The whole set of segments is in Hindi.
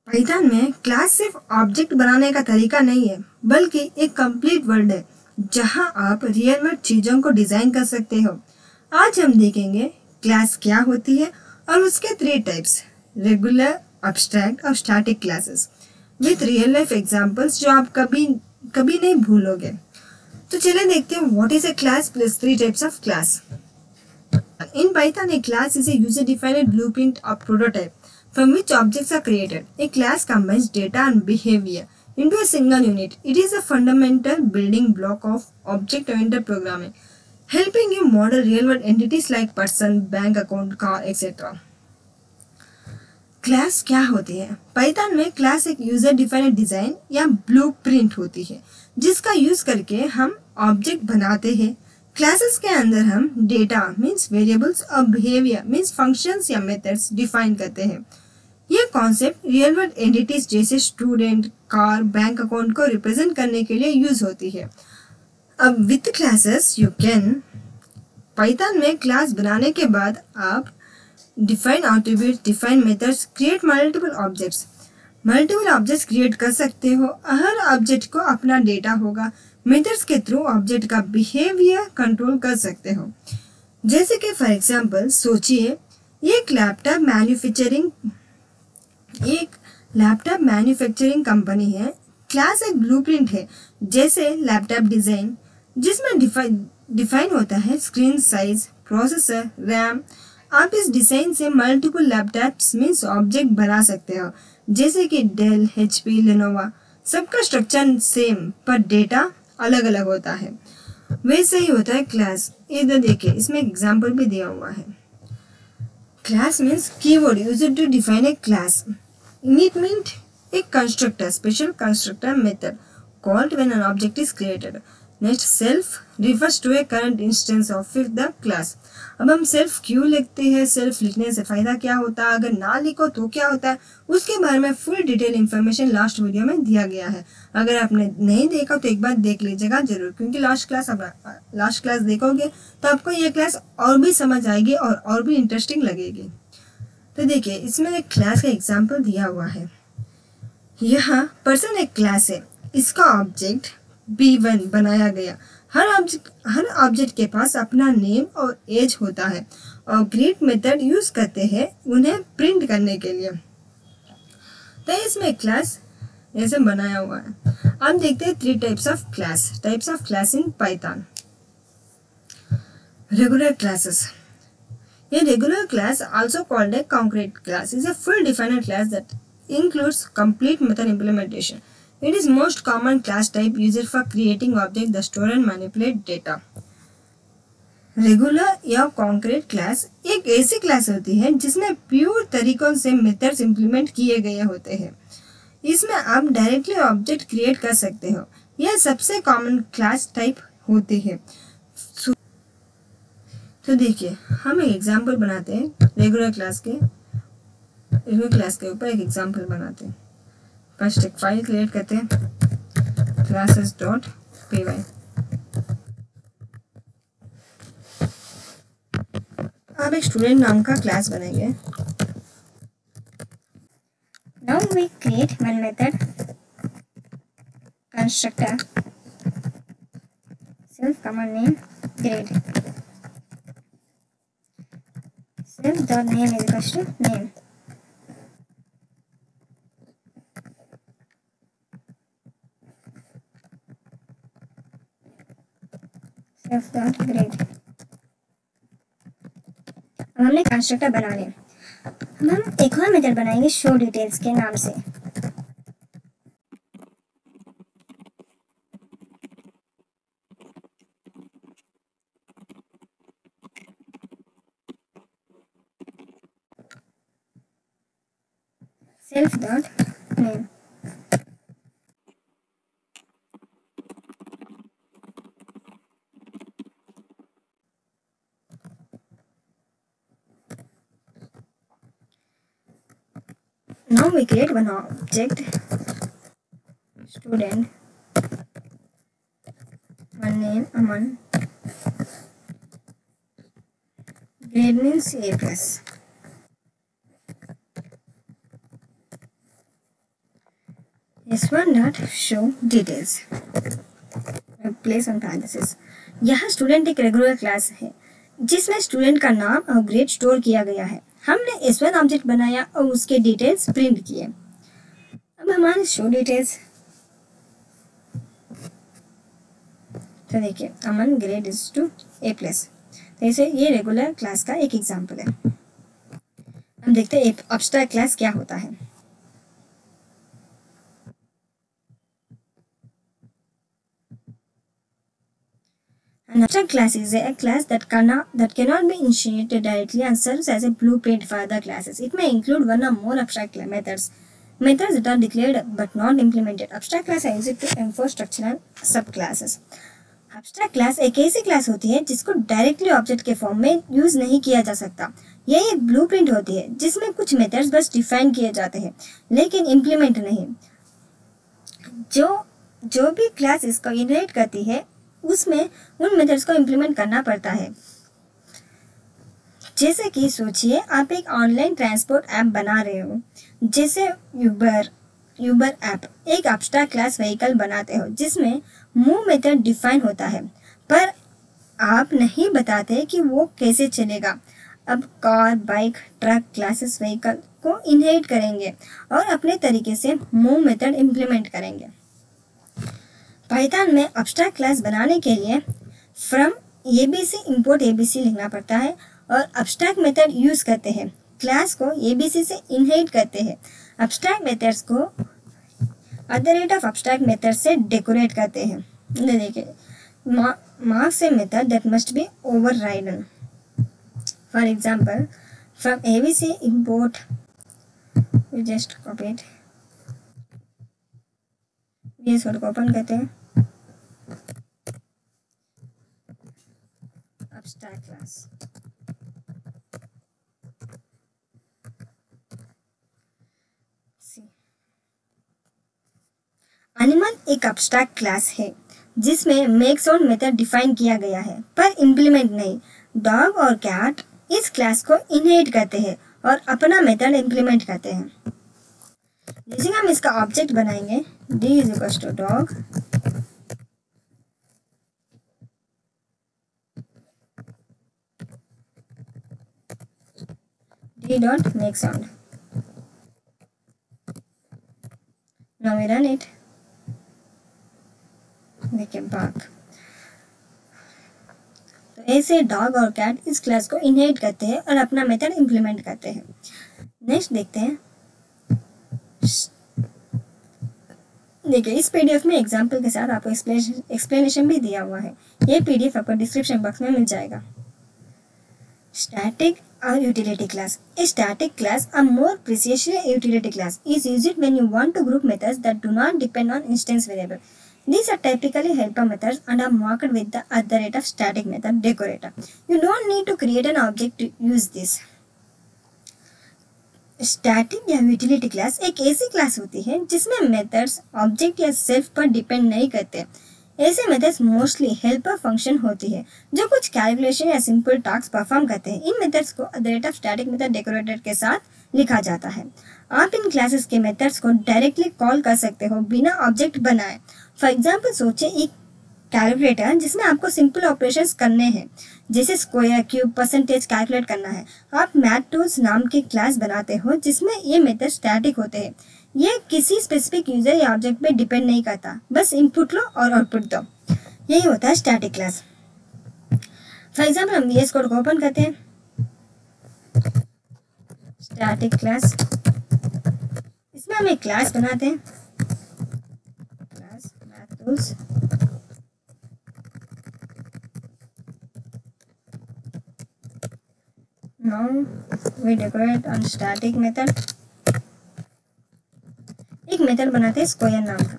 पाइथन में क्लास सिर्फ ऑब्जेक्ट बनाने का तरीका नहीं है, बल्कि एक कंप्लीट वर्ल्ड है जहां आप रियल वर्ल्ड चीजों को डिजाइन कर सकते हो। आज हम देखेंगे क्लास क्या होती है और उसके 3 टाइप्स, रेगुलर, अब्स्ट्रैक्ट और static classes, with real life examples जो आप कभी कभी नहीं भूलोगे। तो चलिए देखते हैं what is a class plus 3 types of class. In Python, a class is a user-defined blueprint or prototype from which objects are created. A class combines data and behavior into a single unit. It is a fundamental building block of object-oriented programming, helping you model real-world entities like person, bank account, car, etc. Class क्या होती है? पाइथन में क्लास एक यूजर डिफाइंड डिजाइन या ब्लूप्रिंट होती है जिसका यूज करके हम ऑब्जेक्ट बनाते हैं। क्लासेस के अंदर हम डेटा मीन्स वेरिएबल्स और बिहेवियर मीन्स फंक्शंस या मेथड्स डिफाइन करते हैं। ये कॉन्सेप्ट रियल वर्ल्ड एंटिटीज जैसे स्टूडेंट, कार, बैंक अकाउंट को रिप्रेजेंट करने के लिए यूज होती है। अब with classes you can, Python में क्लास बनाने के बाद आप define attributes, define methods, create multiple objects create कर सकते हो। हर ऑब्जेक्ट को अपना डेटा होगा। मेथड्स के थ्रू ऑब्जेक्ट का बिहेवियर कंट्रोल कर सकते हो। जैसे कि फॉर एग्जांपल सोचिए एक लैपटॉप मैन्युफैक्चरिंग कंपनी है। क्लास एक ब्लूप्रिंट है जैसे लैपटॉप डिजाइन, जिसमें डिफाइन होता है स्क्रीन साइज, प्रोसेसर, रैम। आप इस डिजाइन से मल्टीपल लैपटॉप्स मीन्स ऑब्जेक्ट बना सकते हो, जैसे कि डेल, HP, लेनोवा। सबका स्ट्रक्चर सेम पर डेटा अलग अलग होता है। वैसे ही होता है क्लास। इधर देखिए, इसमें एग्जाम्पल भी दिया हुआ है। Class means keyword used to define a class. It means a constructor, special constructor method called when an object is created. Next, self refers to a current instance of the class. अब हम सेल्फ क्यों लिखते हैं, सेल्फ लिखने से फायदा क्या होता है, अगर ना लिखो तो क्या होता है, उसके बारे में full detail information last video में दिया गया है। अगर आपने नहीं देखा तो एक बार देख लीजिएगा जरूर, क्योंकि लास्ट क्लास देखोगे तो आपको ये क्लास और भी समझ आएगी और भी इंटरेस्टिंग लगेगी। तो देखिए, इसमें एक क्लास का एग्जाम्पल दिया हुआ है। यहाँ पर्सन एक क्लास है, इसका ऑब्जेक्ट B1 बनाया गया। हर ऑब्जेक्ट के पास अपना नेम और एज होता है और ग्रीट मेथड यूज करते हैं उन्हें प्रिंट करने के लिए। तो इसमें क्लास ऐसे बनाया हुआ है। अब देखते हैं 3 types of class in Python. Regular classes. A regular class, also called a concrete class, is a full defined class that includes complete method implementation. It is most common class type used for creating objects that store and manipulate data. Regular या कॉन्क्रीट क्लास एक ऐसी क्लास होती है जिसमें प्योर तरीकों से मेथड्स इंप्लीमेंट किए गए होते हैं। इसमें आप डायरेक्टली ऑब्जेक्ट क्रिएट कर सकते हो। यह सबसे कॉमन क्लास टाइप होती है। तो देखिए, हम एक एग्जाम्पल बनाते हैं रेगुलर क्लास के ऊपर एक एग्जाम्पल बनाते हैं। फर्स्ट एक फाइल क्रिएट करते हैं, classes.py। अब एक स्टूडेंट नाम का क्लास बनेंगे। Now we create one method constructor, self command name grade, self dot name is equals to name, self dot grade। अब हमने कंस्ट्रक्टर बना लिया। हम एक और मेथड बनाएंगे शो डिटेल्स के नाम से। Self dot name. Now we create one object, student, one name Aman, grade means A+. S1 dot show details place on parenthesis. यहाँ स्टूडेंट एक रेगुलर क्लास है जिसमें स्टूडेंट का नाम और ग्रेड स्टोर किया गया है। हमने S1 ऑब्जेक्ट बनाया और उसके डिटेल्स प्रिंट किए। अब हमारे शो डिटेल्स, तो देखिए अमन ग्रेड इज टू A+। तो इसे ये रेगुलर क्लास का एक एग्जाम्पल है। हम देखते हैं एब्स्ट्रैक्ट क्लास क्या होता है। An abstract class is a class that cannot be initiated directly and serves as a blueprint for other classes. It may include one or more abstract methods that are declared but not implemented. Abstract class are used to enforce structural subclasses. Abstract class एक ऐसी क्लास होती है जिसको डायरेक्टली ऑब्जेक्ट के फॉर्म में यूज नहीं किया जा सकता। यह एक ब्लूप्रिंट होती है जिसमें कुछ मेथड्स बस डिफाइन किए जाते हैं लेकिन इम्प्लीमेंट नहीं। जो भी क्लास इसको इनहेरिट करती है उसमें उन मेथड्स को इम्प्लीमेंट करना पड़ता है। जैसे कि सोचिए आप एक ऑनलाइन ट्रांसपोर्ट ऐप बना रहे हो, जैसे यूबर ऐप। एक एब्स्ट्रैक्ट क्लास व्हीकल बनाते हो जिसमें मूव मेथड डिफाइन होता है पर आप नहीं बताते कि वो कैसे चलेगा। अब car, bike, truck classes vehicle को इनहेरिट करेंगे और अपने तरीके से मूव मेथड इम्प्लीमेंट करेंगे। पाइथन में एब्स्ट्रैक्ट क्लास बनाने के लिए फ्रॉम ABC इंपोर्ट ABC लिखना पड़ता है और एब्स्ट्रैक्ट मेथड यूज करते हैं। क्लास को ABC से इनहेरिट करते हैं। एब्स्ट्रैक्ट मेथड्स को @abstract मेथड से डेकोरेट करते हैं। देखिए marks a method that must be overridden. For example, from ABC import, we just copy it. VS Code को ओपन करते हैं। Abstract class. एनिमल एक एब्स्ट्रैक्ट क्लास है जिसमें मेक साउंड मेथड डिफाइन किया गया है पर इम्प्लीमेंट नहीं। डॉग और कैट इस क्लास को इनहेरिट करते हैं और अपना मेथड इम्प्लीमेंट करते हैं। जैसे हम इसका ऑब्जेक्ट बनाएंगे D is equal to dog, D dot make sound. Now we run it. देखिए बाग। तो ऐसे डॉग और कैट इस क्लास को इनहेरिट करते हैं और अपना मेथड इम्प्लीमेंट करते हैं। नेक्स्ट देखते हैं। देखिए इस PDF में एग्जाम्पल के साथ आपको एक्सप्लेनेशन भी दिया हुआ है। ये PDF आपको डिस्क्रिप्शन बॉक्स में मिल जाएगा। स्टैटिक और utility class. A static class, a more precisely a utility class, is used when you want to group methods that do not depend on instance variable. These are typically helper methods and are marked with the @static method decorator. You don't need to create an object to use this. Static या यूटिलिटी क्लास एक ऐसी क्लास होती है जिसमें मेथड्स ऑब्जेक्ट या सेल्फ पर डिपेंड नहीं करते। ऐसे मेथड्स मोस्टली हेल्पर फंक्शन होती है जो कुछ कैलकुलेशन या सिंपल टास्क परफॉर्म करते हैं। इन मेथड्स को @static method decorator के साथ लिखा जाता है। आप इन क्लासेस के मेथड्स को डायरेक्टली कॉल कर सकते हो बिना ऑब्जेक्ट बनाए। फॉर एग्जाम्पल सोचिए एक कैलकुलेटर जिसमें आपको सिंपल ऑपरेशंस करने हैं जैसे स्क्वायर, क्यूब, परसेंटेज कैलकुलेट करना है। आप मैथ टूल्स नाम की क्लास बनाते हो जिसमें ये मेथड स्टैटिक होते हैं। ये किसी स्पेसिफिक यूजर या ऑब्जेक्ट पे डिपेंड नहीं करता, बस इनपुट लो और आउटपुट दो। यही होता है स्टैटिक क्लास। फॉर एग्जाम्पल हम VS कोड को ओपन करते हैं। स्टैटिक क्लास, इसमें हम एक क्लास बनाते हैं, class math tools. Now we decorate on static method. एक मेथड बनाते हैं स्क्वायर नाम का।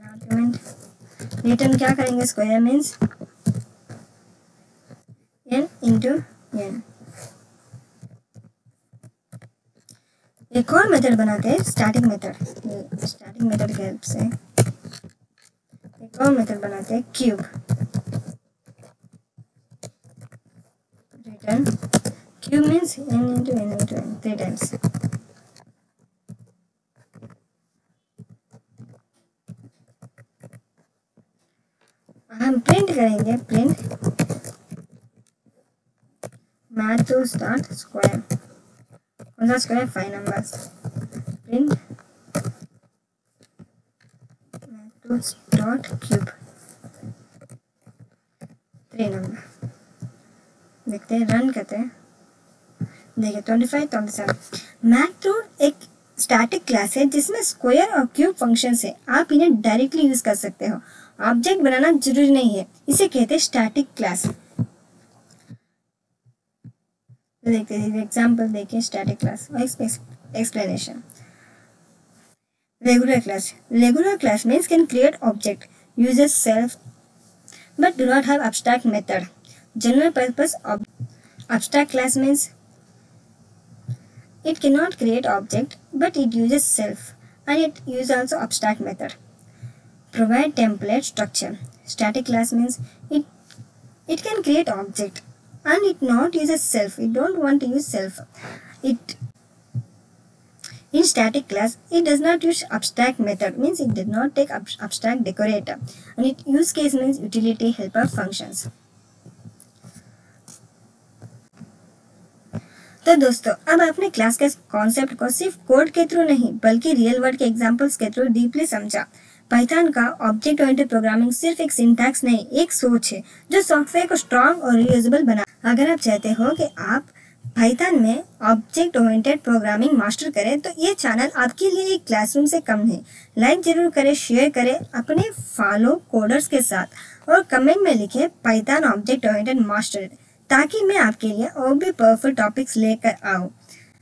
आर्गुमेंट रिटर्न क्या करेंगे? Square means n into n। एक और मेथड बनाते हैं स्टैटिक मेथड। स्टैटिक मेथड की हेल्प से एक और मेथड बनाते हैं cube. Cube means n into n 3 times। करेंगे प्रिंट मैथ्स डॉट स्क्वायर, कौन सा square 5 numbers, print maths dot cube 3 number. देखते हैं, रन करते हैं। देखिए 25 27। मैथ्रूट एक स्टैटिक क्लास है जिसमें स्क्वायर और क्यूब फंक्शन है। आप इन्हें डायरेक्टली यूज कर सकते हो, ऑब्जेक्ट बनाना जरूरी नहीं है। इसे कहते हैं स्टैटिक क्लास। देखते हैं एग्जांपल, देखिए स्टैटिक क्लास और explanation. Regular class. Regular class means can create object, uses self, but do not have abstract method. General purpose abstract class means it cannot create object, but it uses self, and it uses also abstract method. Provide template structure. Static class means it can create object, and it not uses self. It don't want to use self. In static class, it does not use abstract method, means it did not take abstract decorator, and it use case means utility helper functions. तो दोस्तों, अब आपने क्लास के कॉन्सेप्ट को सिर्फ कोड के थ्रू नहीं बल्कि रियल वर्ल्ड के एग्जांपल्स के थ्रू डीपली समझा। पाइथन का ऑब्जेक्ट ओरिएंटेड प्रोग्रामिंग सिर्फ एक सिंटैक्स नहीं, एक सोच है जो सॉफ्टवेयर को स्ट्रॉन्ग और रीयूजेबल बना। अगर आप चाहते हो कि आप पाइथन में ऑब्जेक्ट ओरिएंटेड प्रोग्रामिंग मास्टर करें तो ये चैनल आपके लिए एक क्लासरूम से कम है। लाइक जरूर करें, शेयर करें अपने फॉलो कोडर्स के साथ और कमेंट में लिखें पाइथन ऑब्जेक्ट ओरिएंटेड मास्टर, ताकि मैं आपके लिए और भी पावरफुल टॉपिक्स लेकर आऊँ।